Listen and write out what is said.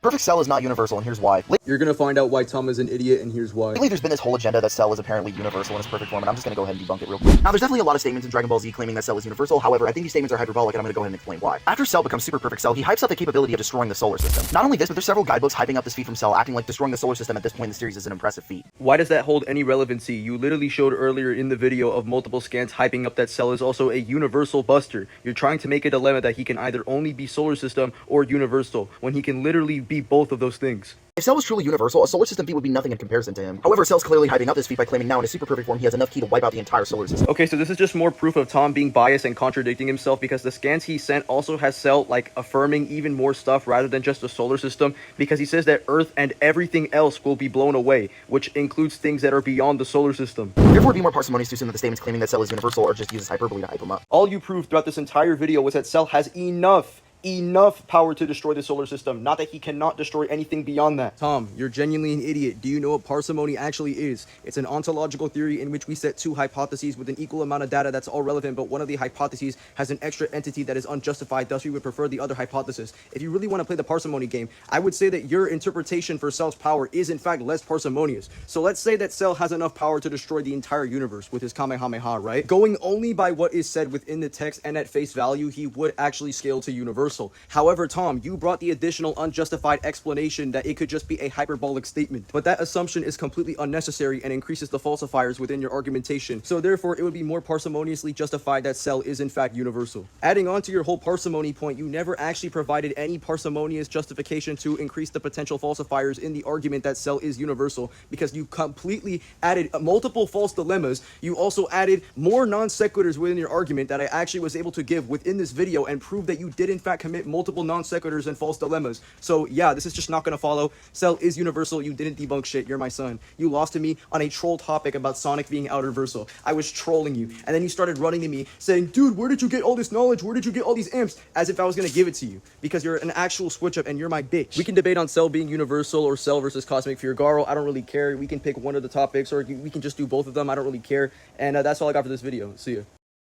Perfect cell is not universal, and here's why. You're gonna find out why Tom is an idiot, and here's why. Lately, there's been this whole agenda that cell is apparently universal in its perfect form, and I'm just gonna go ahead and debunk it real quick. Now, there's definitely a lot of statements in Dragon Ball Z claiming that cell is universal. However, I think these statements are hyperbolic, and I'm gonna go ahead and explain why. After Cell becomes super perfect cell, he hypes up the capability of destroying the solar system. Not only this, but there's several guidebooks hyping up this feat from Cell, acting like destroying the solar system at this point in the series is an impressive feat. Why does that hold any relevancy? You literally showed earlier in the video of multiple scans hyping up that Cell is also a universal buster. You're trying to make a dilemma that he can either only be solar system or universal, when he can literally be both of those things. If Cell was truly universal, a solar system feat would be nothing in comparison to him. However, Cell's clearly hyping up this feat by claiming now in his super perfect form he has enough ki to wipe out the entire solar system. Okay, so this is just more proof of Tom being biased and contradicting himself, because the scans he sent also has Cell like affirming even more stuff rather than just the solar system, because he says that Earth and everything else will be blown away, which includes things that are beyond the solar system. Therefore, be more parsimonious to assume that the statements claiming that Cell is universal or just uses hyperbole to hype him up. All you proved throughout this entire video was that Cell has enough power to destroy the solar system, not that he cannot destroy anything beyond that. Tom, you're genuinely an idiot. Do you know what parsimony actually is? It's an ontological theory in which we set two hypotheses with an equal amount of data that's all relevant, but one of the hypotheses has an extra entity that is unjustified, thus we would prefer the other hypothesis. If you really want to play the parsimony game, I would say that your interpretation for Cell's power is in fact less parsimonious. So let's say that Cell has enough power to destroy the entire universe with his Kamehameha, right? Going only by what is said within the text and at face value, he would actually scale to universal. However, Tom, you brought the additional unjustified explanation that it could just be a hyperbolic statement, but that assumption is completely unnecessary and increases the falsifiers within your argumentation, so therefore it would be more parsimoniously justified that Cell is in fact universal. Adding on to your whole parsimony point, you never actually provided any parsimonious justification to increase the potential falsifiers in the argument that Cell is universal, because you completely added multiple false dilemmas. You also added more non sequiturs within your argument that I actually was able to give within this video and prove that you did in fact commit multiple non sequiturs and false dilemmas. So yeah, this is just not gonna follow. Cell is universal. You didn't debunk shit. You're my son. You lost to me on a troll topic about Sonic being outerversal. I was trolling you, and then you started running to me saying, dude, where did you get all this knowledge? Where did you get all these imps? As if I was gonna give it to you, because you're an actual switch up and you're my bitch. We can debate on Cell being universal or Cell versus Cosmic Fugaro. I don't really care. We can pick one of the topics, or we can just do both of them. I don't really care. And that's all I got for this video. See ya.